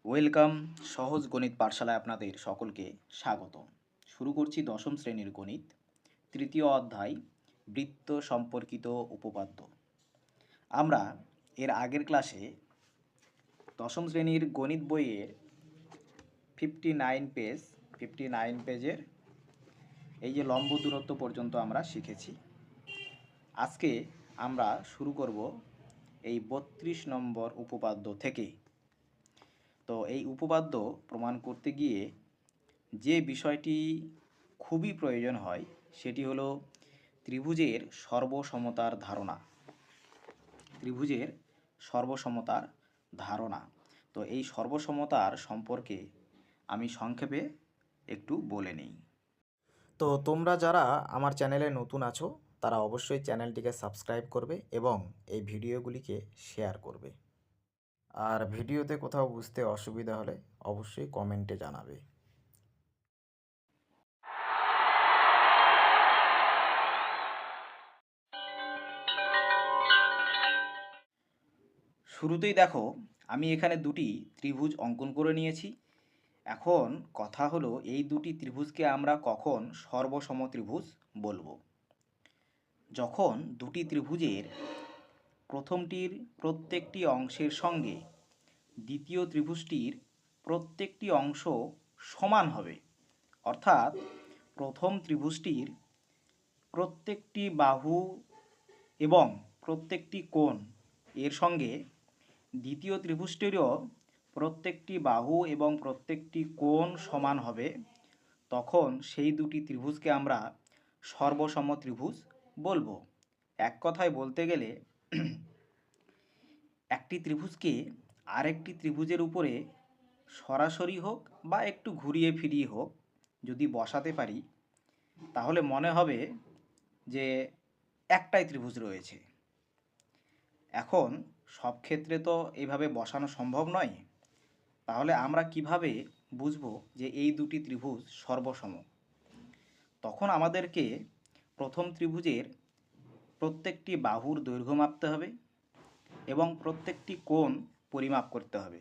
Welcome. সহজ গণিত পাঠশালায় আপনাদের সকলকে স্বাগত। শুরু করছি দশম শ্রেণীর গণিত, তৃতীয় অধ্যায় বৃত্ত সম্পর্কিত উপপাদ্য। আমরা এর আগের ক্লাসে দশম শ্রেণীর গণিত বইয়ের 59 পেজের এই যে লম্ব দূরত্ব পর্যন্ত আমরা শিখেছি। আজকে আমরা শুরু করব এই 32 নম্বর উপপাদ্য থেকে। তো এই উপপাদ্য প্রমাণ করতে গিয়ে যে বিষয়টি খুবই প্রয়োজন হয় সেটি হলো ত্রিভুজের সর্বসমতার ধারণা। ত্রিভুজের সর্বসমতার ধারণা। তো এই সর্বসমতার সম্পর্কে আমি সংক্ষেপে একটু বলে নিই। তো তোমরা যারা আমার চ্যানেলে নতুন আছো তারা অবশ্যই চ্যানেলটিকে সাবস্ক্রাইব করবে এবং এই ভিডিওগুলিকে শেয়ার করবে। আর ভিডিওতে কোথাও বুঝতে অসুবিধা হলে অবশ্যই কমেন্টে জানাবে। শুরুতেই দেখো, আমি এখানে দুটি ত্রিভুজ অঙ্কন করে নিয়েছি। এখন কথা হলো এই দুটি ত্রিভুজকে আমরা কখন সর্বসম ত্রিভুজ বলবো। যখন দুটি ত্রিভুজের প্রথমটির প্রত্যেকটি অংশের সঙ্গে দ্বিতীয় ত্রিভুজটির প্রত্যেকটি অংশ সমান হবে, অর্থাৎ প্রথম ত্রিভুজটির প্রত্যেকটি বাহু এবং প্রত্যেকটি কোণ এর সঙ্গে দ্বিতীয় ত্রিভুজটিরও প্রত্যেকটি বাহু এবং প্রত্যেকটি কোণ সমান হবে, তখন সেই দুটি ত্রিভুজকে আমরা সর্বসম ত্রিভুজ বলবো। এক কথায় বলতে গেলে একটি ত্রিভুজকে আরেকটি ত্রিভুজের উপরে সরাসরি হোক বা একটু ঘুরিয়ে ফিরিয়ে হোক যদি বসাতে পারি, তাহলে মনে হবে যে একটাই ত্রিভুজ রয়েছে। এখন সব ক্ষেত্রে তো এইভাবে বসানো সম্ভব নয়, তাহলে আমরা কিভাবে বুঝব যে এই দুটি ত্রিভুজ সর্বসম? তখন আমাদেরকে প্রথম ত্রিভুজের প্রত্যেকটি বাহুর দৈর্ঘ্য মাপতে হবে এবং প্রত্যেকটি কোণ পরিমাপ করতে হবে।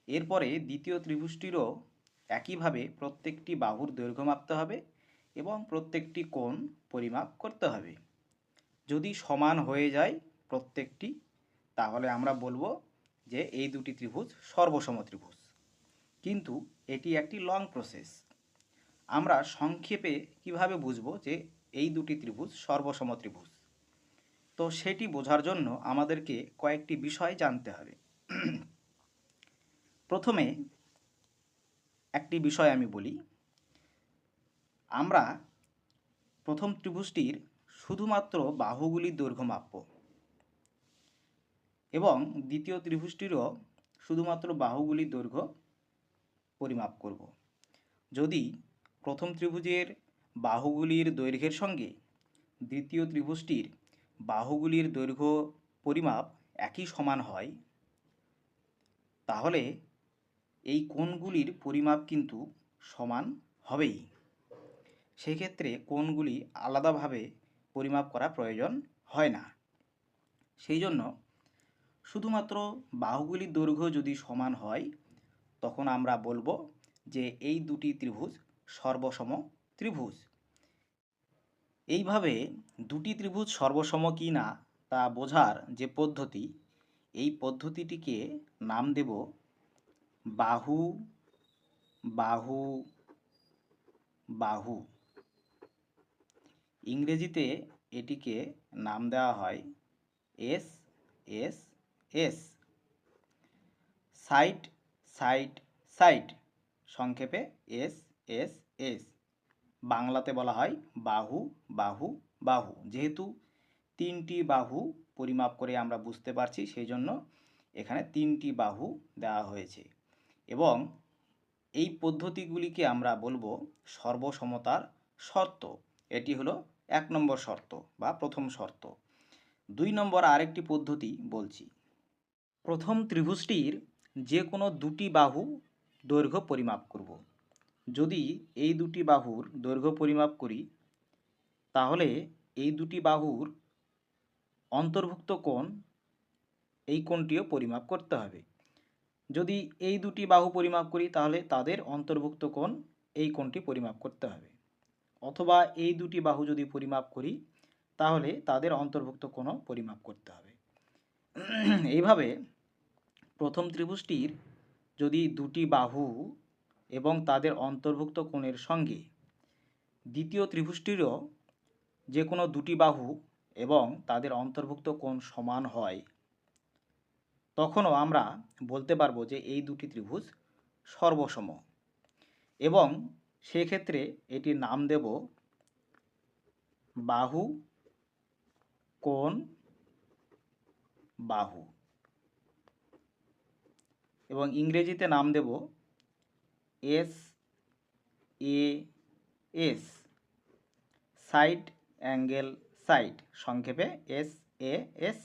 এরপরে দ্বিতীয় ত্রিভুজটিরও একইভাবে প্রত্যেকটি বাহুর দৈর্ঘ্য মাপতে হবে এবং প্রত্যেকটি কোণ পরিমাপ করতে হবে। যদি সমান হয়ে যায় প্রত্যেকটি, তাহলে আমরা বলবো যে এই দুটি ত্রিভুজ সর্বসম ত্রিভুজ। কিন্তু এটি একটি লং প্রসেস। আমরা সংক্ষেপে কিভাবে বুঝবো যে এই দুটি ত্রিভুজ সর্বসম ত্রিভুজ? তো সেটি বোঝার জন্য আমাদেরকে কয়েকটি বিষয় জানতে হবে। প্রথমে একটি বিষয় আমি বলি। আমরা প্রথম ত্রিভুজটির শুধুমাত্র বাহুগুলির দৈর্ঘ্য মাপব এবং দ্বিতীয় ত্রিভুজটিরও শুধুমাত্র বাহুগুলির দৈর্ঘ্য পরিমাপ করব। যদি প্রথম ত্রিভুজের বাহুগুলির দৈর্ঘ্যের সঙ্গে দ্বিতীয় ত্রিভুজটির বাহুগুলির দৈর্ঘ্য পরিমাপ একই সমান হয়, তাহলে এই কোণগুলির পরিমাপ কিন্তু সমান হবেই। সেক্ষেত্রে কোণগুলি আলাদাভাবে পরিমাপ করা প্রয়োজন হয় না। সেই জন্য শুধুমাত্র বাহুগুলির দৈর্ঘ্য যদি সমান হয়, তখন আমরা বলবো যে এই দুটি ত্রিভুজ সর্বসম ত্রিভুজ। এইভাবে দুটি ত্রিভুজ সর্বসম কি না তা বোঝার যে পদ্ধতি, এই পদ্ধতিটিকে নাম দেব বাহু বাহু বাহু। ইংরেজিতে এটিকে নাম দেওয়া হয় S S S, side side side, সংক্ষেপে এস এস এস। বাংলাতে বলা হয় বাহু বাহু বাহু। যেহেতু তিনটি বাহু পরিমাপ করে আমরা বুঝতে পারছি, সেই জন্য এখানে তিনটি বাহু দেওয়া হয়েছে এবং এই পদ্ধতিগুলিকে আমরা বলবো সর্বসমতার শর্ত। এটি হলো 1 নম্বর শর্ত বা প্রথম শর্ত। 2 নম্বর আরেকটি পদ্ধতি বলছি। প্রথম ত্রিভুজটির যে কোনো দুটি বাহু দৈর্ঘ্য পরিমাপ করব। যদি এই দুটি বাহুর দৈর্ঘ্য পরিমাপ করি, তাহলে এই দুটি বাহুর অন্তর্ভুক্ত কোণ, এই কোণটিও পরিমাপ করতে হবে। যদি এই দুটি বাহু পরিমাপ করি তাহলে তাদের অন্তর্ভুক্ত কোণ এই কোণটি পরিমাপ করতে হবে, অথবা এই দুটি বাহু যদি পরিমাপ করি তাহলে তাদের অন্তর্ভুক্ত কোণও পরিমাপ করতে হবে। এইভাবে প্রথম ত্রিভুজটির যদি দুটি বাহু এবং তাদের অন্তর্ভুক্ত কোণের সঙ্গে দ্বিতীয় ত্রিভুজটিরও যে কোনো দুটি বাহু এবং তাদের অন্তর্ভুক্ত কোণ সমান হয়, তখনও আমরা বলতে পারবো যে এই দুটি ত্রিভুজ সর্বসম, এবং সেক্ষেত্রে এটির নাম দেব বাহু কোণ বাহু, এবং ইংরেজিতে নাম দেব S A S, side angle side, সংক্ষেপে এস এ এস,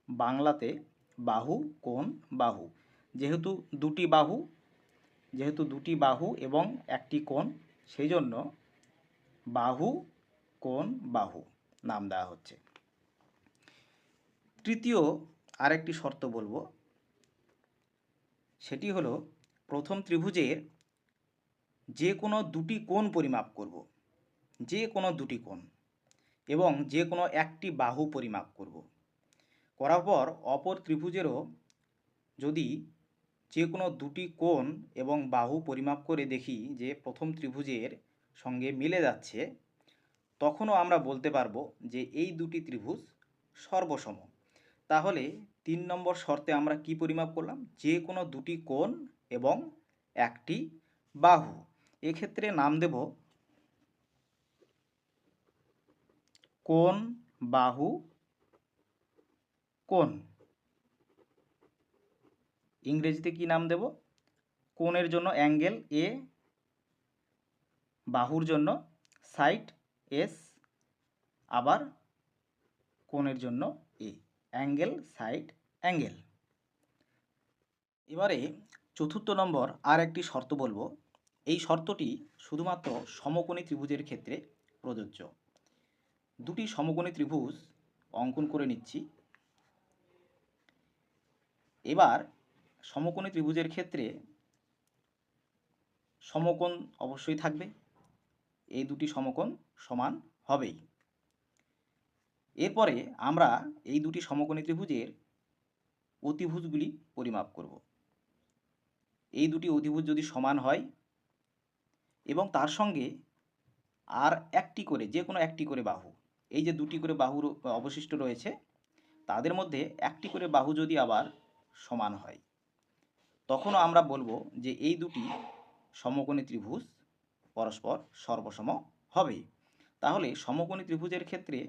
বাংলাতে বাহু কোণ বাহু। যেহেতু দুটি বাহু এবং একটি কোণ, সেই জন্য বাহু কোণ বাহু নাম দেওয়া হচ্ছে। তৃতীয় আরেকটি শর্ত বলবো, সেটি হলো প্রথম ত্রিভুজের যে কোনো দুটি কোণ পরিমাপ করব, যে কোনো দুটি কোণ, এবং যে কোনো একটি বাহু পরিমাপ করব। করার পর অপর ত্রিভুজেরও যদি যে কোনো দুটি কোণ এবং বাহু পরিমাপ করে দেখি যে প্রথম ত্রিভুজের সঙ্গে মিলে যাচ্ছে, তখনও আমরা বলতে পারবো যে এই দুটি ত্রিভুজ সর্বসম। তাহলে 3 নম্বর শর্তে আমরা কি পরিমাপ করলাম? যে কোনো দুটি কোণ এবং একটি বাহু। এক্ষেত্রে নাম দেব কোণ বাহু কোণ। ইংরেজিতে কি নাম দেব? কোণের জন্য অ্যাঙ্গেল এ, বাহুর জন্য সাইড এস, আবার কোণের জন্য এ, অ্যাঙ্গেল সাইড অ্যাঙ্গেল। এবারে চতুর্থ নম্বর আর একটি শর্ত বলবো। এই শর্তটি শুধুমাত্র সমকোণী ত্রিভুজের ক্ষেত্রে প্রযোজ্য। দুটি সমকোণী ত্রিভুজ অঙ্কন করে নিচ্ছি। এবার সমকোণী ত্রিভুজের ক্ষেত্রে সমকোণ অবশ্যই থাকবে, এই দুটি সমকোণ সমান হবেই। এরপরে আমরা এই দুটি সমকোণী ত্রিভুজের অতিভুজগুলি পরিমাপ করব। এই দুটি অতিভুজ যদি সমান হয় এবং তার সঙ্গে আর একটি করে, যে কোনো একটি করে বাহু, এই যে দুটি করে বাহুর অবশিষ্ট রয়েছে, তাদের মধ্যে একটি করে বাহু যদি আবার সমান হয়, তখনও আমরা বলবো যে এই দুটি সমকোণী ত্রিভুজ পরস্পর সর্বসম হবে। তাহলে সমকোণী ত্রিভুজের ক্ষেত্রে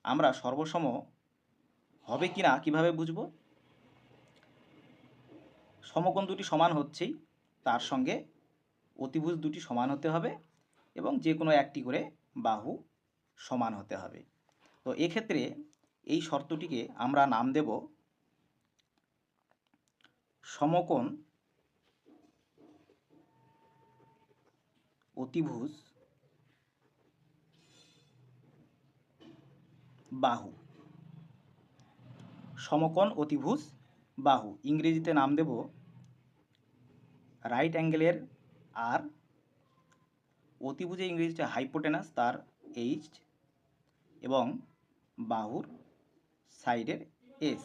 আমরা সর্বসম হবে কি না কীভাবে বুঝব? সমকোণ দুটি সমান হচ্ছেই, তার সঙ্গে অতিভুজ দুটি সমান হতে হবে এবং যে কোনো একটি করে বাহু সমান হতে হবে। তো এক্ষেত্রে এই শর্তটিকে আমরা নাম দেব সমকোণ অতিভুজ বাহু। সমকোণ অতিভুজ বাহু, ইংরেজিতে নাম দেব রাইট অ্যাঙ্গেলের আর, অতিভুজে ইংরেজিতে হাইপোটেনাস, তার এইচ, এবং বাহুর সাইডের এস,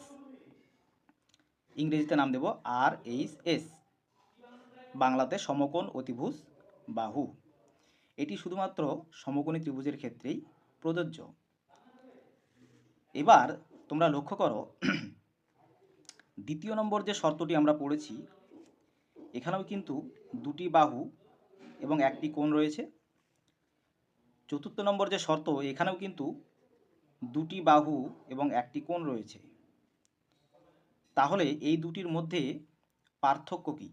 ইংরেজিতে নাম দেব আর এইচ এস, বাংলাতে সমকোণ অতিভুজ বাহু। এটি শুধুমাত্র সমকোণী ত্রিভুজের ক্ষেত্রেই প্রযোজ্য। এবার তোমরা লক্ষ্য করো, দ্বিতীয় নম্বর যে শর্তটি আমরা পড়েছি, এখানেও কিন্তু দুটি বাহু এবং একটি কোণ রয়েছে। চতুর্থ নম্বর যে শর্ত, এখানেও কিন্তু দুটি বাহু এবং একটি কোণ রয়েছে। তাহলে এই দুটির মধ্যে পার্থক্য কী?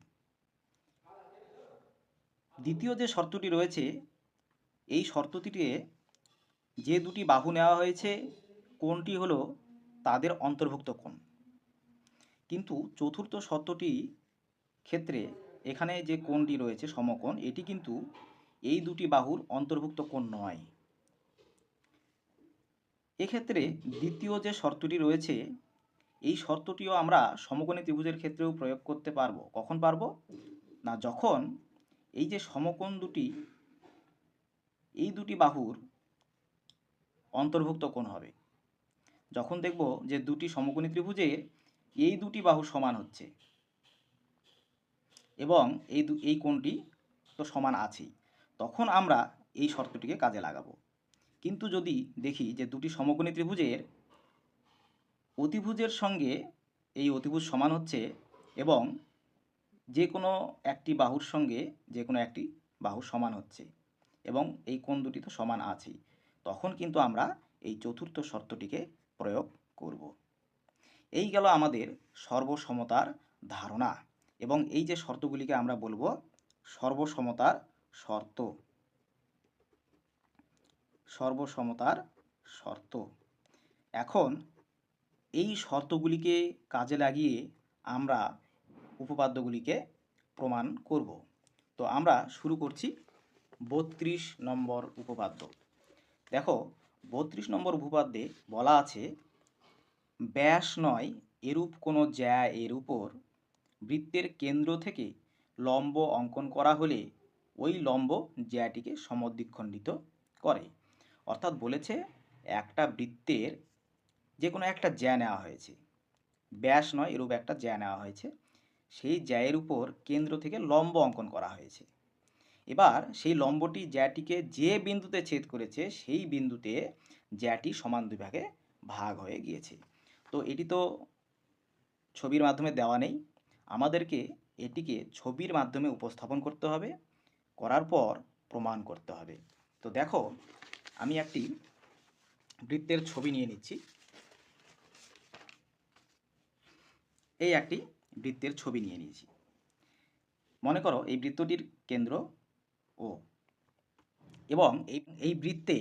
দ্বিতীয় যে শর্তটি রয়েছে, এই শর্তটিতে যে দুটি বাহু নেওয়া হয়েছে, কোণটি হলো তাদের অন্তর্ভুক্ত কোণ। কিন্তু চতুর্থ শর্তটি ক্ষেত্রে এখানে যে কোণটি রয়েছে সমকোণ, এটি কিন্তু এই দুটি বাহুর অন্তর্ভুক্ত কোণ নয়। এক্ষেত্রে দ্বিতীয় যে শর্তটি রয়েছে, এই শর্তটিও আমরা সমকোণী ত্রিভুজের ক্ষেত্রেও প্রয়োগ করতে পারবো। কখন পারবো? না, যখন এই যে সমকোণ দুটি, এই দুটি বাহুর অন্তর্ভুক্ত কোণ হবে। যখন দেখব যে দুটি সমকোণী ত্রিভুজের এই দুটি বাহু সমান হচ্ছে এবং এই কোণটি তো সমান আছেই, তখন আমরা এই শর্তটিকে কাজে লাগাবো। কিন্তু যদি দেখি যে দুটি সমকোণী ত্রিভুজের অতিভুজের সঙ্গে এই অতিভুজ সমান হচ্ছে এবং যে কোনো একটি বাহুর সঙ্গে যে কোনো একটি বাহু সমান হচ্ছে এবং এই কোণ দুটি তো সমান আছেই, তখন কিন্তু আমরা এই চতুর্থ শর্তটিকে প্রয়োগ করব। এই গেল আমাদের সর্বসমতার ধারণা এবং এই যে শর্তগুলিকে আমরা বলবো সর্বসমতার শর্ত। সর্বসমতার শর্ত। এখন এই শর্তগুলিকে কাজে লাগিয়ে আমরা উপপাদ্যগুলিকে প্রমাণ করব। তো আমরা শুরু করছি 32 নম্বর উপপাদ্য। দেখো, 32 নম্বর উপপাদ্যে বলা আছে, ব্যাস নয় এরূপ কোনো জ্যা এর উপর বৃত্তের কেন্দ্র থেকে লম্ব অঙ্কন করা হলে ওই লম্ব জ্যাটিকে সমদ্বিখণ্ডিত করে। অর্থাৎ বলেছে একটা বৃত্তের যে কোনো একটা জ্যা নেওয়া হয়েছে, ব্যাস নয় এরূপ একটা জ্যা নেওয়া হয়েছে, সেই জ্যায়ের উপর কেন্দ্র থেকে লম্ব অঙ্কন করা হয়েছে। এবার সেই লম্বটি জ্যাটিকে যে বিন্দুতে ছেদ করেছে সেই বিন্দুতে জ্যাটি সমান দুই ভাগে ভাগ হয়ে গিয়েছে। তো এটি তো ছবির মাধ্যমে দেওয়া নেই, আমাদেরকে এটিকে ছবির মাধ্যমে উপস্থাপন করতে হবে, করার পর প্রমাণ করতে হবে। তো দেখো, আমি একটি বৃত্তের ছবি নিয়ে নিচ্ছি। এই একটি বৃত্তের ছবি নিয়ে নিয়েছি। মনে করো এই বৃত্তটির কেন্দ্র ও এবং এই বৃত্তে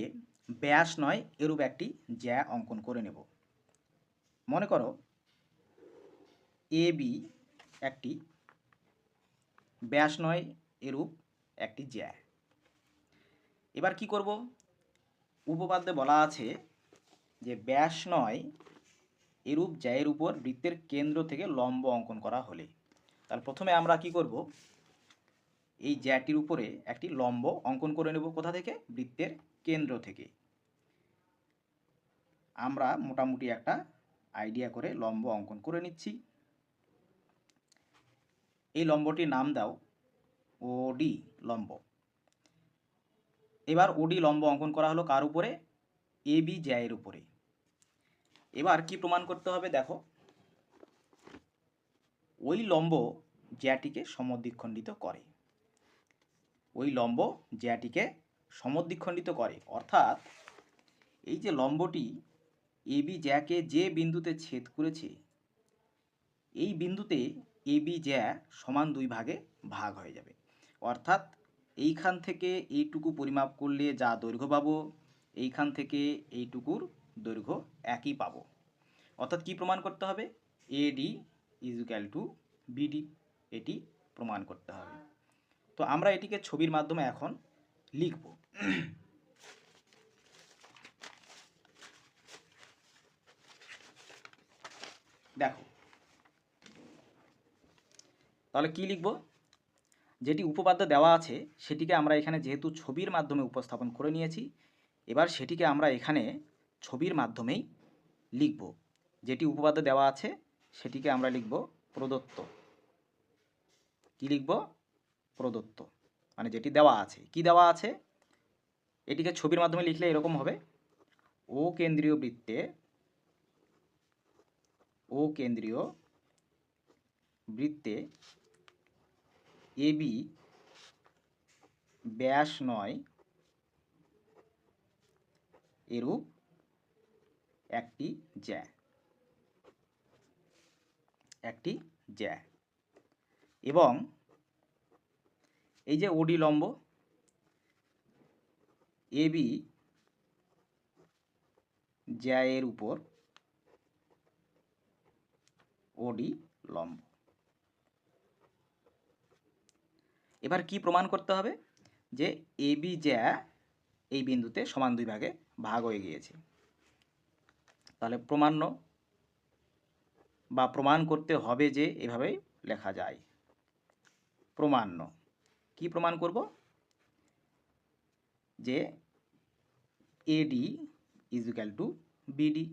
ব্যাস নয় এরূপ একটি জ্যা অঙ্কন করে নেব। মনে করো এ বি একটি ব্যাস নয় এরূপ একটি জ্যা। এবার কি করব? উপপাদ্যে বলা আছে যে ব্যাস নয় এরূপ জ্যায়ের উপর বৃত্তের কেন্দ্র থেকে লম্ব অঙ্কন করা হলে, তাহলে প্রথমে আমরা কি করব? এই জ্যাটির উপরে একটি লম্ব অঙ্কন করে নেব। কোথা থেকে? বৃত্তের কেন্দ্র থেকে। আমরা মোটামুটি একটা আইডিয়া করে লম্ব অঙ্কন করে নিচ্ছি। এই লম্বটির নাম দাও ওডি লম্ব। এবার ওডি লম্ব অঙ্কন করা হলো কার উপরে? এ বি জ্যায়ের উপরে। এবার কি প্রমাণ করতে হবে? দেখো, ওই লম্ব জ্যাটিকে সমদ্বিখণ্ডিত করে। ওই লম্ব জ্যাটিকে সমদ্বিখণ্ডিত করে, অর্থাৎ এই যে লম্বটি এ বি জ্যাকে যে বিন্দুতে ছেদ করেছে এই বিন্দুতে এ বি জ্যা সমান দুই ভাগে ভাগ হয়ে যাবে। অর্থাৎ এইখান থেকে এইটুকু পরিমাপ করলে যা দৈর্ঘ্য পাবো, এইখান থেকে এইটুকুর দৈর্ঘ্য একই পাবো। অর্থাৎ কি প্রমাণ করতে হবে? এডি ইজ ইকুয়াল টু বিডি, এটি প্রমাণ করতে হবে। তো আমরা এটিকে ছবির মাধ্যমে এখন লিখব। দেখো, তাহলে কি লিখব? যেটি উপপাদ্য দেওয়া আছে সেটিকে আমরা এখানে যেহেতু ছবির মাধ্যমে উপস্থাপন করে নিয়েছি, এবার সেটিকে আমরা এখানে ছবির মাধ্যমেই লিখব। যেটি উপপাদ্য দেওয়া আছে সেটিকে আমরা লিখব প্রদত্ত। কি লিখব? প্রদত্ত, মানে যেটি দেওয়া আছে। কি দেওয়া আছে? এটিকে ছবির মাধ্যমে লিখলে এরকম হবে, ও কেন্দ্রীয় বৃত্তে এ বি ব্যাস নয় এরূপ একটি জ্যা এবং এই যে ওডি লম্ব, এ বি জ্যা এর উপর ওডি লম্ব। এবার কি প্রমাণ করতে হবে? যে এ বি জ্যা এই বিন্দুতে সমান দুই ভাগে ভাগ হয়ে গিয়েছে। তাহলে প্রমাণ্য বা প্রমাণ করতে হবে যে এভাবেই লেখা যায়। প্রমাণ্য কি প্রমাণ করব? যে এডি ইজ ইকুয়াল টু বিডি,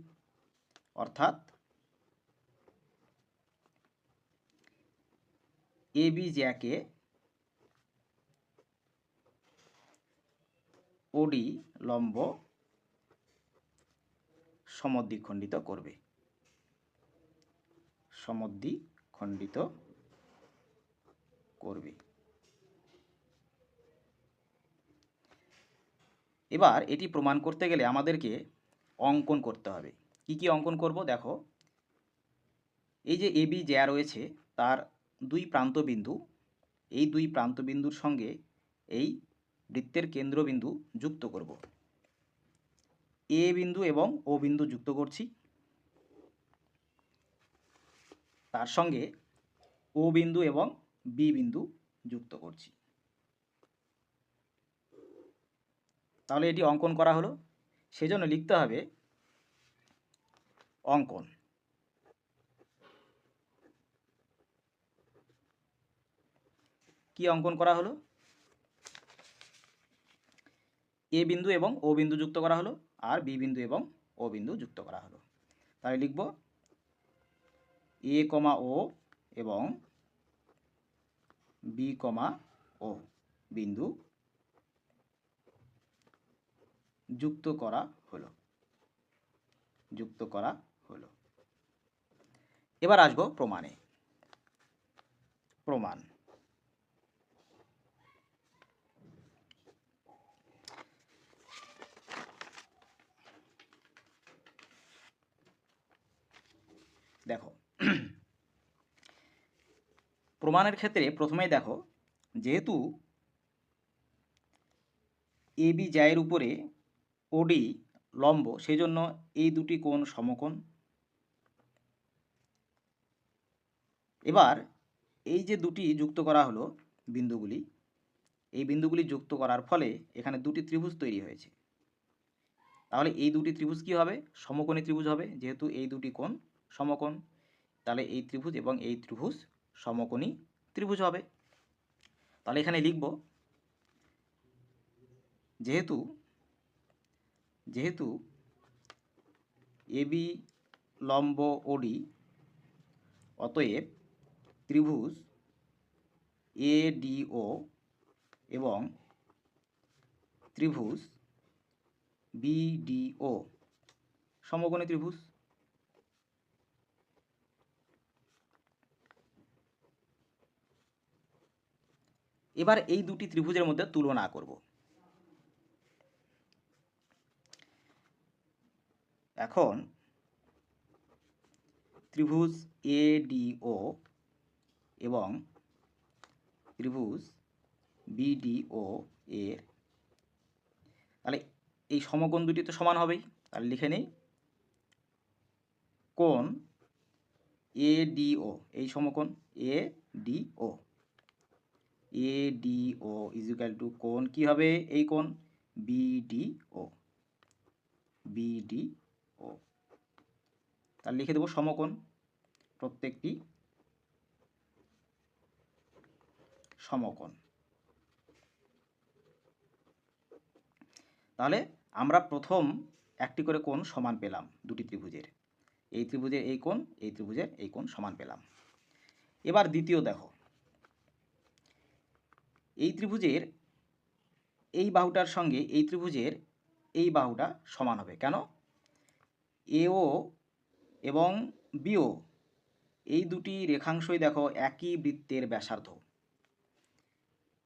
অর্থাৎ এবি জ্যাকে ওডি লম্ব সমদ্বিখণ্ডিত করবে, সমদ্বিখণ্ডিত করবে। এবার এটি প্রমাণ করতে গেলে আমাদেরকে অঙ্কন করতে হবে। কি কি অঙ্কন করব? দেখো, এই যে এবি জ্যা রয়েছে তার দুই প্রান্তবিন্দু, এই দুই প্রান্তবিন্দুর সঙ্গে এই বৃত্তের কেন্দ্রবিন্দু যুক্ত করব। এ বিন্দু এবং ও বিন্দু যুক্ত করছি, তার সঙ্গে ও বিন্দু এবং বি বিন্দু যুক্ত করছি। তাহলে এটি অঙ্কন করা হলো। সেজন্য লিখতে হবে অঙ্কন। কি অঙ্কন করা হলো? এ বিন্দু এবং ও বিন্দু যুক্ত করা হলো, আর বি বিন্দু এবং ও বিন্দু যুক্ত করা হলো। তাহলে লিখব এ কমা ও এবং বি কমা ও বিন্দু যুক্ত করা হলো, যুক্ত করা হলো। এবার আসবো প্রমাণে। প্রমাণ। দেখো, প্রমাণের ক্ষেত্রে প্রথমেই দেখো, যেহেতু এবি জ্যায়ের উপরে ওডি লম্ব, সেজন্য এই দুটি কোণ সমকোণ। এবার এই যে দুটি যুক্ত করা হলো বিন্দুগুলি, এই বিন্দুগুলি যুক্ত করার ফলে এখানে দুটি ত্রিভুজ তৈরি হয়েছে। তাহলে এই দুটি ত্রিভুজ কি হবে? সমকোণী ত্রিভুজ হবে, যেহেতু এই দুটি কোণ সমকোণ। তাহলে এই ত্রিভুজ এবং এই ত্রিভুজ সমকোণী ত্রিভুজ হবে। তাহলে এখানে লিখব যেহেতু যেহেতু এবি লম্ব ওডি, অতএব ত্রিভুজ এডিও এবং ত্রিভুজ বিডিও সমকোণী ত্রিভুজ। এবার এই দুটি ত্রিভুজের মধ্যে তুলনা করব। এখন ত্রিভুজ এডিও এবং ত্রিভুজ বিডিও এর, তাহলে এই সমকোণ দুটি তো সমান হবেই। তাহলে লিখে নেই কোণ এডিও, এই সমকোণ ADO, ADO is equal to কোণ কি হবে? এই কোণ বিডিও, বিডিও। তাহলে লিখে দেবো সমকোণ, প্রত্যেকটি সমকোণ। তাহলে আমরা প্রথম একটি করে কোণ সমান পেলাম দুটি ত্রিভুজের। এই ত্রিভুজের এই কোণ, এই ত্রিভুজের এই কোণ সমান পেলাম। এবার দ্বিতীয় দেখো, এই ত্রিভুজের এই বাহুটার সঙ্গে এই ত্রিভুজের এই বাহুটা সমান হবে। কেন? এও এবং বিও এই দুটি রেখাংশই দেখো একই বৃত্তের ব্যাসার্ধ।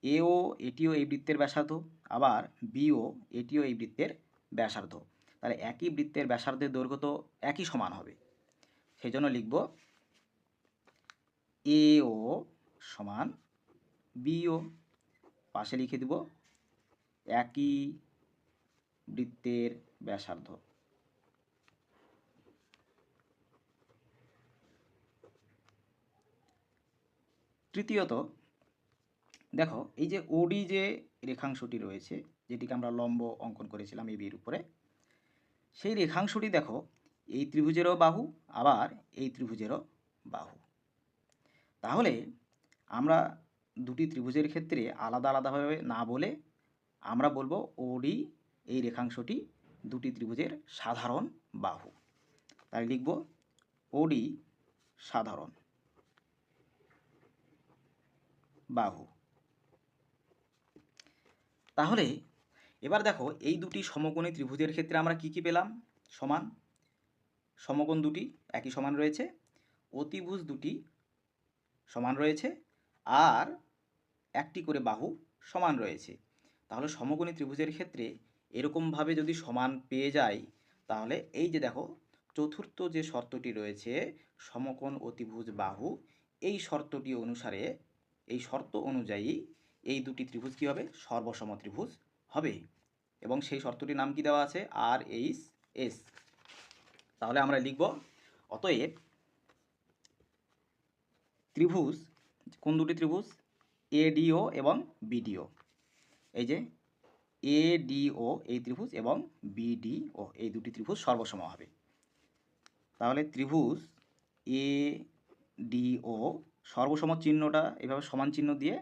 এও এটিও এই বৃত্তের ব্যাসার্ধ, আবার বিও এটিও এই বৃত্তের ব্যাসার্ধ। তাহলে একই বৃত্তের ব্যাসার্ধের দৈর্ঘ্য তো একই সমান হবে। সেই জন্য লিখব এও সমান বিও, পাশে লিখে দেব একই বৃত্তের ব্যাসার্ধ। তৃতীয়ত দেখো, এই যে ওডি যে রেখাংশটি রয়েছে, যেটিকে আমরা লম্ব অঙ্কন করেছিলাম এই বির উপরে, সেই রেখাংশটি দেখো এই ত্রিভুজেরও বাহু, আবার এই ত্রিভুজেরও বাহু। তাহলে আমরা দুটি ত্রিভুজের ক্ষেত্রে আলাদা আলাদাভাবে না বলে আমরা বলবো ওডি এই রেখাংশটি দুটি ত্রিভুজের সাধারণ বাহু। তাই লিখব ওডি সাধারণ বাহু। তাহলে এবার দেখো এই দুটি সমকোণী ত্রিভুজের ক্ষেত্রে আমরা কি কি পেলাম? সমান, সমকোণ দুটি একই সমান রয়েছে, অতিভুজ দুটি সমান রয়েছে, আর একটি করে বাহু সমান রয়েছে। তাহলে সমকোণী ত্রিভুজের ক্ষেত্রে এরকমভাবে যদি সমান পেয়ে যাই, তাহলে এই যে দেখো চতুর্থ যে শর্তটি রয়েছে সমকোণ অতিভুজ বাহু, এই শর্তটি অনুসারে, এই শর্ত অনুযায়ী এই দুটি ত্রিভুজ কী হবে? সর্বসম ত্রিভুজ হবে। এবং সেই শর্তটির নাম কি দেওয়া আছে? RHS। তাহলে আমরা লিখব অতএব ত্রিভুজ, কোন দুটি ত্রিভুজ? ADO এবং BDO। এই যে ADO এই ত্রিভুজ এবং BDO এই দুটি ত্রিভুজ সর্বসম হবে। তাহলে ত্রিভুজ ADO সর্বসম চিহ্নটা এইভাবে সমান চিহ্ন দিয়ে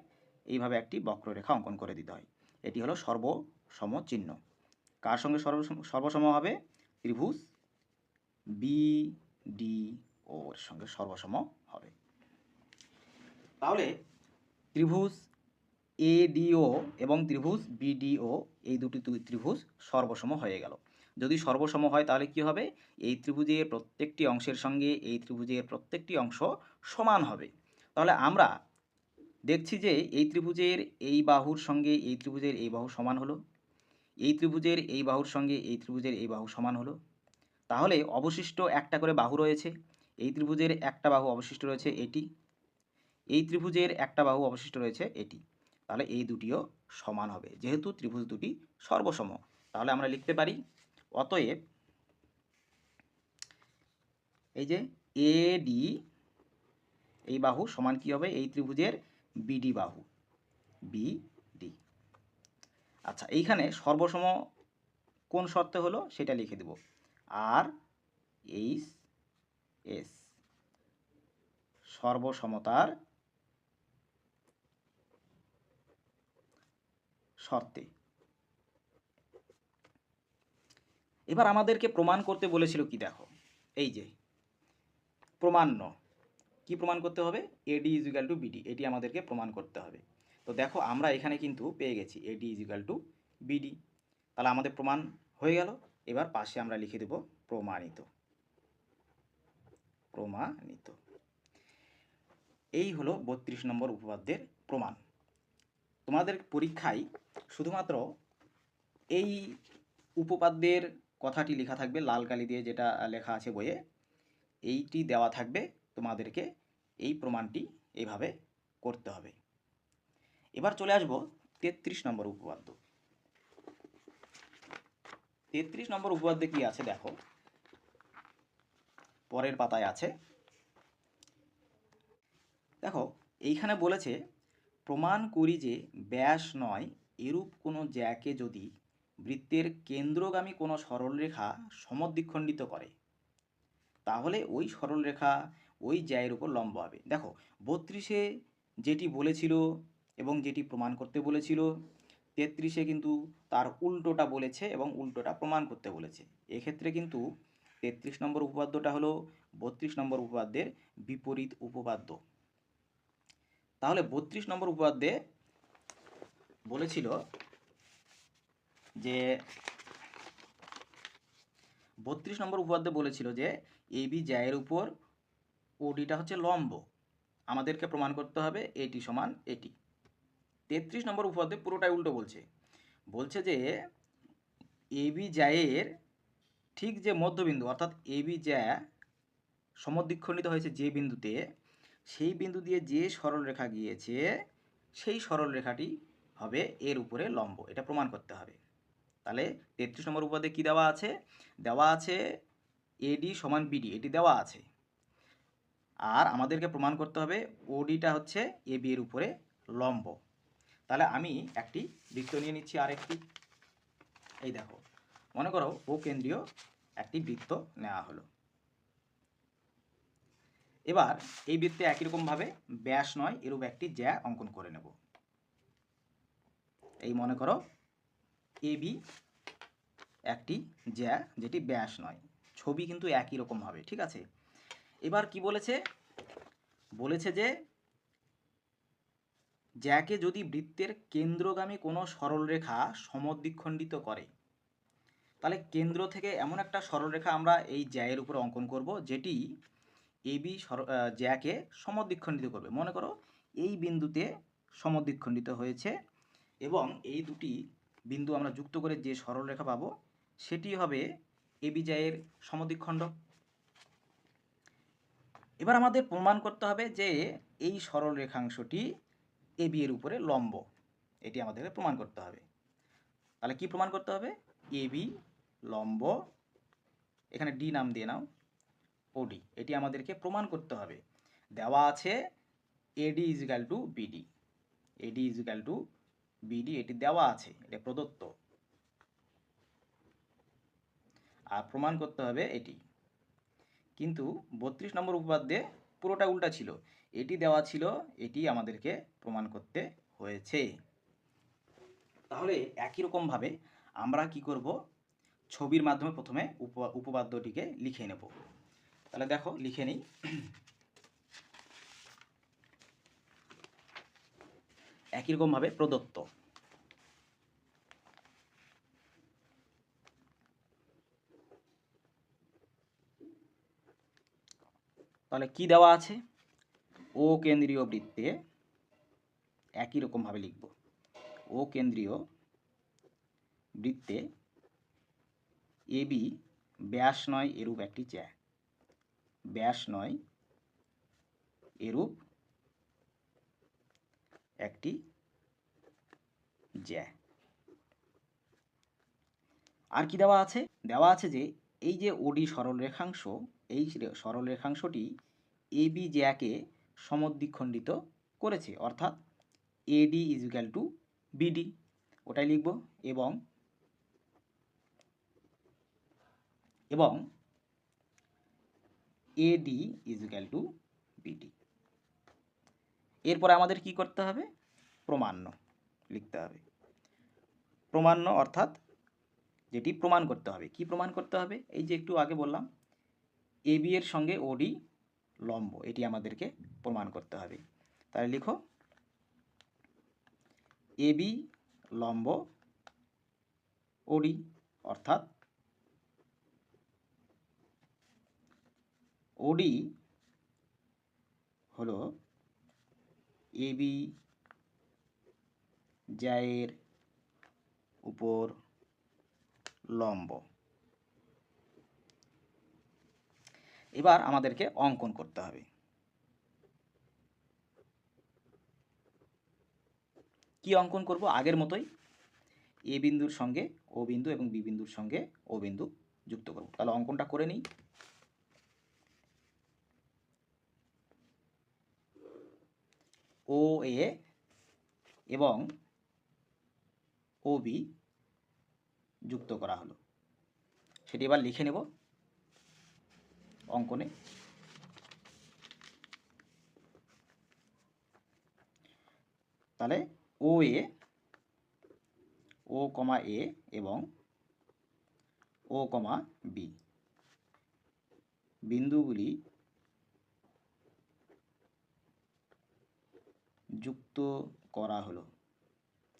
এইভাবে একটি বক্ররেখা অঙ্কন করে দিতে হয়। এটি হলো সর্বসম চিহ্ন। কার সঙ্গে সর্বসম হবে? ত্রিভুজ BDO এর সঙ্গে সর্বসম হবে। তাহলে ত্রিভুজ ADO এবং ত্রিভুজ BDO এই দুটি ত্রিভুজ সর্বসম হয়ে গেল। যদি সর্বসম হয় তাহলে কি হবে? এই ত্রিভুজের প্রত্যেকটি অংশের সঙ্গে এই ত্রিভুজের প্রত্যেকটি অংশ সমান হবে। তাহলে আমরা দেখছি যে এই ত্রিভুজের এই বাহুর সঙ্গে এই ত্রিভুজের এই বাহু সমান হলো, এই ত্রিভুজের এই বাহুর সঙ্গে এই ত্রিভুজের এই বাহু সমান হলো। তাহলে অবশিষ্ট একটা করে বাহু রয়েছে। এই ত্রিভুজের একটা বাহু অবশিষ্ট রয়েছে এটি, এই ত্রিভুজের একটা বাহু অবশিষ্ট রয়েছে এটি। তাহলে এই দুটিও সমান হবে, যেহেতু ত্রিভুজ দুটি সর্বসম। তাহলে আমরা লিখতে পারি অতএব এই যে AD এই বাহু সমান কি হবে? এই ত্রিভুজের BD বাহু, BD। আচ্ছা, এইখানে সর্বসম কোন শর্তে হলো সেটা লিখে দেব, RHS সর্বসমতার শর্তে। এবার আমাদেরকে প্রমাণ করতে বলেছিল কি? দেখো এই যে প্রমাণ্য, কি প্রমাণ করতে হবে? AD = BD, এটি আমাদেরকে প্রমাণ করতে হবে। তো দেখো আমরা এখানে কিন্তু পেয়ে গেছি AD = BD। তাহলে আমাদের প্রমাণ হয়ে গেল। এবার পাশে আমরা লিখে দেব প্রমাণিত। প্রমাণিত। এই হলো 32 নম্বর উপপাদ্যের প্রমাণ। তোমাদের পরীক্ষায় শুধুমাত্র এই উপপাদ্যের কথাটি লেখা থাকবে লাল কালি দিয়ে, যেটা লেখা আছে বইয়ে, এইটি দেওয়া থাকবে। তোমাদেরকে এই প্রমাণটি এইভাবে করতে হবে। এবার চলে আসব 33 নম্বর উপপাদ্য। 33 নম্বর উপপাদ্যে কি আছে দেখো, পরের পাতায় আছে। দেখো এইখানে বলেছে প্রমাণ করি যে ব্যাস নয় এরূপ কোনো জ্যাকে যদি বৃত্তের কেন্দ্রগামী কোনো সরলরেখা সমদ্বিখণ্ডিত করে, তাহলে ওই সরলরেখা ওই জ্যায়ের উপর লম্ব হবে। দেখো 32-এ যেটি বলেছিল এবং যেটি প্রমাণ করতে বলেছিল, 33-এ কিন্তু তার উল্টোটা বলেছে এবং উল্টোটা প্রমাণ করতে বলেছে। এক্ষেত্রে কিন্তু 33 নম্বর উপপাদ্যটা হলো 32 নম্বর উপপাদ্যের বিপরীত উপপাদ্য। তাহলে 32 নম্বর উপপাদ্যে বলেছিল যে 32 নম্বর উপপাদ্যে বলেছিল যে AB জ্যায়ের উপর ODটা হচ্ছে লম্ব। আমাদেরকে প্রমাণ করতে হবে এটি সমান এটি। 33 নম্বর উপপাদ্যে পুরোটাই উল্টো বলছে। বলছে যে AB জ্যায়ের ঠিক যে মধ্যবিন্দু, অর্থাৎ AB জ্যা সমদ্বিখণ্ডিত হয়েছে যে বিন্দুতে, সেই বিন্দু দিয়ে যে সরলরেখা গিয়েছে সেই সরলরেখাটি হবে এর উপরে লম্ব। এটা প্রমাণ করতে হবে। তাহলে 33 নম্বর উপপাদ্যে কি দেওয়া আছে? দেওয়া আছে AD = BD, এটি দেওয়া আছে। আর আমাদেরকে প্রমাণ করতে হবে ODটা হচ্ছে AB এর উপরে লম্ব। তাহলে আমি একটি বৃত্ত নিয়ে নিচ্ছি, আরেকটি। এই দেখো, মনে করো ও কেন্দ্রীয় একটি বৃত্ত নেওয়া হলো। এবার এই বৃত্তে একই রকমভাবে ব্যাস নয় এরূপ একটি জ্যা অঙ্কন করে নেব। এই মনে করো এবি একটি জ্যা যেটি ব্যাস নয়, ছবি কিন্তু একই রকম হবে, ঠিক আছে। এবার কি বলেছে, বলেছে যে জ্যাকে যদি বৃত্তের কেন্দ্রগামী কোনো সরলরেখা সমদ্বিখণ্ডিত করে, তাহলে কেন্দ্র থেকে এমন একটা সরলরেখা আমরা এই জ্যায়ের উপরে অঙ্কন করব যেটি এবি জ্যাকে সমদ্বিখণ্ডিত করবে। মনে করো এই বিন্দুতে সমদ্বিখণ্ডিত হয়েছে এবং এই দুটি বিন্দু আমরা যুক্ত করে যে সরলরেখা পাবো সেটি হবে এবি জ্যায়ের সমদ্বিখণ্ডক। এবার আমাদের প্রমাণ করতে হবে যে এই সরল রেখাংশটি এবি এর উপরে লম্ব, এটি আমাদেরকে প্রমাণ করতে হবে। তাহলে কি প্রমাণ করতে হবে, এবি লম্ব, এখানে ডি নাম দিয়ে নাও, ওডি, এটি আমাদেরকে প্রমাণ করতে হবে। দেওয়া আছে এডি is equal to BD, eddy is equal to BD, এটি দেওয়া আছে, এটা প্রদত্ত, আর প্রমাণ করতে হবে এটি। কিন্তু 32 নম্বর উপপাদ্যে পুরোটা উল্টা ছিল, এটি দেওয়া ছিল, এটি আমাদেরকে প্রমাণ করতে হয়েছে। তাহলে একই রকমভাবে আমরা কি করব, ছবির মাধ্যমে প্রথমে উপপাদ্যটিকে লিখে নেব। তাহলে দেখো লিখে নিই। একই রকমভাবে প্রদত্ত, তাহলে কি দেওয়া আছে, ও কেন্দ্রীয় বৃত্তে, একই রকমভাবে লিখব, ও কেন্দ্রীয় বৃত্তে এবি ব্যাস নয় এরূপ একটি জ্যা, ব্যাস নয় এরূপ একটি জ্যা। আর কি দেওয়া আছে, দেওয়া আছে যে এই যে ওডি সরল রেখাংশ, এই সরল রেখাংশটি এবি জ্যাকে সমদ্বিখণ্ডিত করেছে, অর্থাৎ এডি ইজিক্যাল টু বিডি, ওটাই লিখব। এবং এবং এডি ইজিক্যাল টু বিডি। এরপরে আমাদের কি করতে হবে, প্রমাণ্য লিখতে হবে। প্রমাণ্য অর্থাৎ যেটি প্রমাণ করতে হবে। কি প্রমাণ করতে হবে, এই যে একটু আগে বললাম এবি এর সঙ্গে ওডি লম্ব, এটি আমাদেরকে প্রমাণ করতে হবে। তাহলে লিখো এবি লম্ব ওডি, অর্থাৎ ওডি হলো এবি জ্যায়ের উপর লম্ব। এবার আমাদেরকে অঙ্কন করতে হবে। কি অঙ্কন করব, আগের মতোই এ বিন্দুর সঙ্গে ও বিন্দু এবং বি বিন্দুর সঙ্গে ও বিন্দু যুক্ত করব। তাহলে অঙ্কনটা করে নিই। ও এ এবং ও বি যুক্ত করা হলো, সেটি এবার লিখে নেব অঙ্কনে। তাহলে ও এ, ও কমা এ এবং ও কমা বি বিন্দুগুলি যুক্ত করা হলো,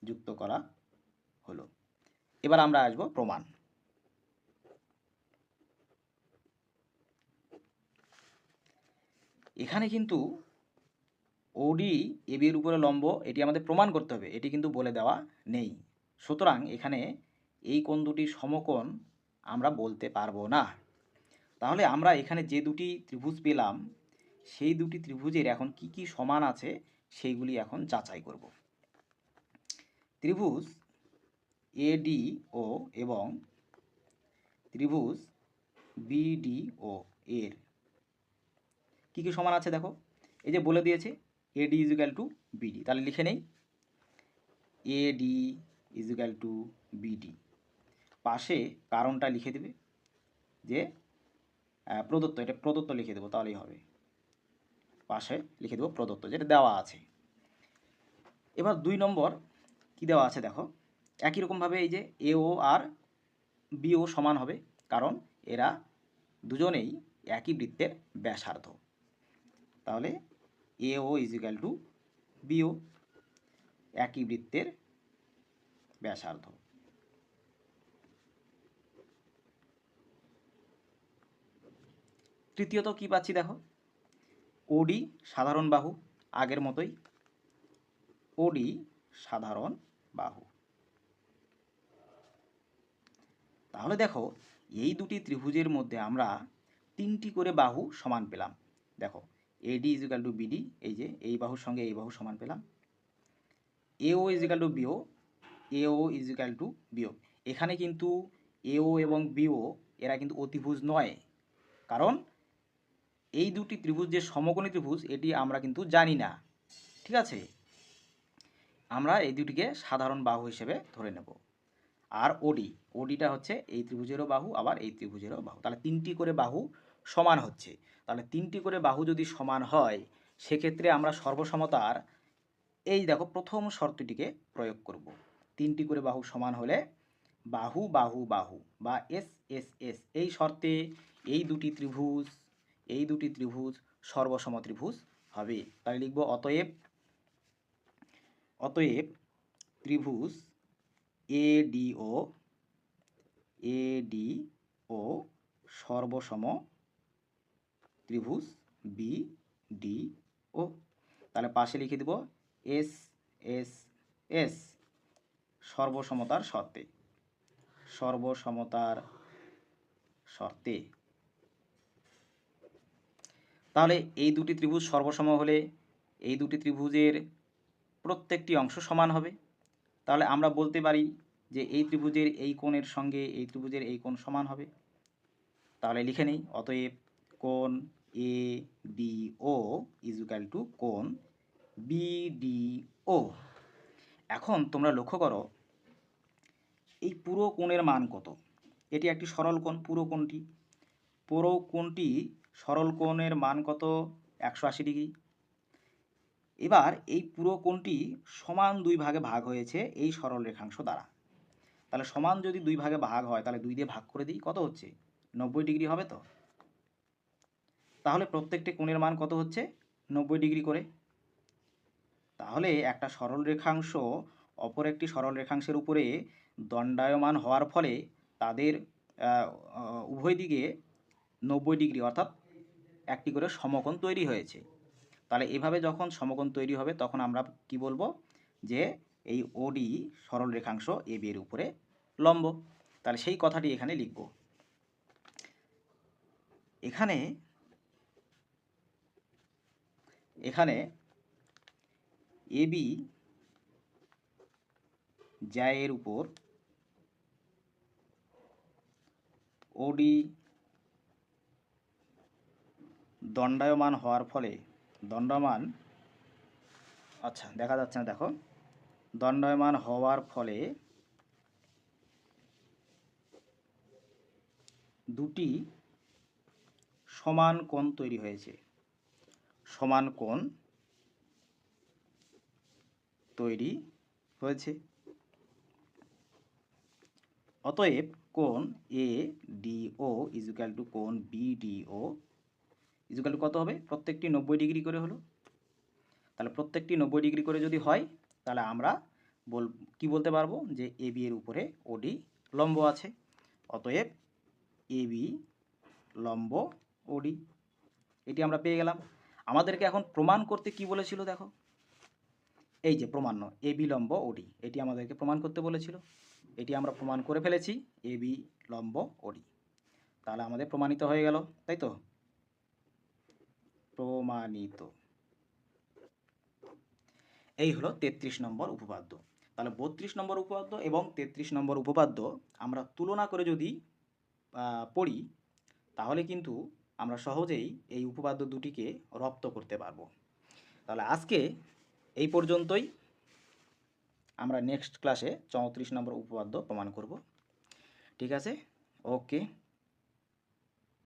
যুক্ত করা হলো। এবার আমরা আসবো প্রমাণ। এখানে কিন্তু ওডি এবি এর উপরে লম্ব, এটি আমাদের প্রমাণ করতে হবে, এটি কিন্তু বলে দেওয়া নেই। সুতরাং এখানে এই কোণ দুটি সমকোণ আমরা বলতে পারবো না। তাহলে আমরা এখানে যে দুটি ত্রিভুজ পেলাম সেই দুটি ত্রিভুজের এখন কি কি সমান আছে সেইগুলি এখন যাচাই করব। ত্রিভুজ এডিও এবং ত্রিভুজ বিডিও এর কি কি সমান আছে দেখো, এই যে বলে দিয়েছে এডি ইজিক্যাল টু বিডি, তাহলে লিখে নেই এডি ইজিক্যাল টু বিডি, পাশে কারণটা লিখে দেবে যে প্রদত্ত, এটা প্রদত্ত লিখে দেবো তাহলেই হবে। পাশে লিখে দেবো প্রদত্ত, যেটা দেওয়া আছে। এবার 2 নম্বর কি দেওয়া আছে দেখো, একই রকমভাবে এই যে AO আর BO সমান হবে, কারণ এরা দুজনেই একই বৃত্তের ব্যাসার্ধ। তাহলে AO ইজিক্যাল টু BO, একই বৃত্তের ব্যাসার্ধ। তৃতীয়ত কি পাচ্ছি দেখো, OD সাধারণ বাহু, আগের মতোই OD সাধারণ বাহু। তাহলে দেখো এই দুটি ত্রিভুজের মধ্যে আমরা 3টি করে বাহু সমান পেলাম। দেখো AD ইজিক্যাল টু BD, এই যে এই বাহুর সঙ্গে এই বাহু সমান পেলাম। AO equal to BO, AO equal to BO। এখানে কিন্তু AO এবং BO এরা কিন্তু অতিভুজ নয়, কারণ এই দুটি ত্রিভুজ যে সমকোণী ত্রিভুজ এটি আমরা কিন্তু জানি না, ঠিক আছে। আমরা এই দুটিকে সাধারণ বাহু হিসেবে ধরে নেব। আর ওডিটা হচ্ছে এই ত্রিভুজেরও বাহু আবার এই ত্রিভুজেরও বাহু, তাহলে 3টি করে বাহু সমান হচ্ছে। তাহলে 3টি করে বাহু যদি সমান হয় সেক্ষেত্রে আমরা সর্বসমতার এই দেখো প্রথম শর্তটিকে প্রয়োগ করব। 3টি করে বাহু সমান হলে বাহু বাহু বাহু বা এস এস এস, এই শর্তে এই দুটি ত্রিভুজ সর্বসম ত্রিভুজ হবে। তাহলে লিখব অতএব ত্রিভুজ ADO সর্বসম ত্রিভুজ BDO। তাহলে পাশে লিখে দেব SSS, সর্বসমতার শর্তে। তাহলে এই দুটি ত্রিভুজ সর্বসম হলে এই দুটি ত্রিভুজের প্রত্যেকটি অংশ সমান হবে। তাহলে আমরা বলতে পারি যে এই ত্রিভুজের এই কোণের সঙ্গে এই ত্রিভুজের এই কোণ সমান হবে। তাহলে লিখে নেই, অতএব কোণ ADO ইজিক্যাল টু কোণ BDO। এখন তোমরা লক্ষ্য করো এই পুরো কোণের মান কত। এটি একটি সরল কোণ, পুরো কোণটি সরল কোণের মান কত, 180 ডিগ্রি। এবার এই পুরো কোণটি সমান 2 ভাগে ভাগ হয়েছে এই সরল রেখাংশ দ্বারা। তাহলে সমান যদি 2 ভাগে ভাগ হয় তাহলে 2 দিয়ে ভাগ করে দিই, কত হচ্ছে, 90 ডিগ্রি হবে। তো তাহলে প্রত্যেকটি কোণের মান কত হচ্ছে, 90 ডিগ্রি করে। তাহলে একটা সরল রেখাংশ অপর একটি সরল রেখাংশের উপরে দণ্ডায়মান হওয়ার ফলে তাদের উভয় দিকে 90 ডিগ্রি অর্থাৎ একটি করে সমকোণ তৈরি হয়েছে। তাহলে এভাবে যখন সমকোণ তৈরি হবে তখন আমরা কি বলবো, যে এই OD সরল রেখাংশ AB এর উপরে লম্ব। তাহলে সেই কথাটি এখানে লিখব। এখানে AB জ্যায়ের উপর OD দণ্ডায়মান হওয়ার ফলে দেখা যাচ্ছে না, দেখো দণ্ডায়মান হওয়ার ফলে দুটি সমান কোণ তৈরি হয়েছে। অতএব কোণ ADO ইজিক্যাল টু কোণ BDO ইজিক্যাল টু কত হবে, প্রত্যেকটি 90 ডিগ্রি করে হলো। তাহলে প্রত্যেকটি 90 ডিগ্রি করে যদি হয় তাহলে আমরা কি বলতে পারবো, যে AB এর উপরে OD লম্ব আছে। অতএব AB লম্ব OD, এটি আমরা পেয়ে গেলাম। আমাদেরকে এখন প্রমাণ করতে কি বলেছিল দেখো, এই যে প্রমাণ্য AB লম্ব OD, এটি আমাদেরকে প্রমাণ করতে বলেছিল। এটি আমরা প্রমাণ করে ফেলেছি, AB লম্ব OD। তাহলে আমাদের প্রমাণিত হয়ে গেল, তাই তো, প্রমাণিত। এই হলো 33 নম্বর উপপাদ্য। তাহলে 32 নম্বর উপপাদ্য এবং 33 নম্বর উপপাদ্য আমরা তুলনা করে যদি পড়ি তাহলে কিন্তু আমরা সহজেই এই উপপাদ্য দুটিকে রপ্ত করতে পারবো। তাহলে আজকে এই পর্যন্তই। আমরা নেক্সট ক্লাসে 34 নম্বর উপপাদ্য প্রমাণ করব। ঠিক আছে, ওকে।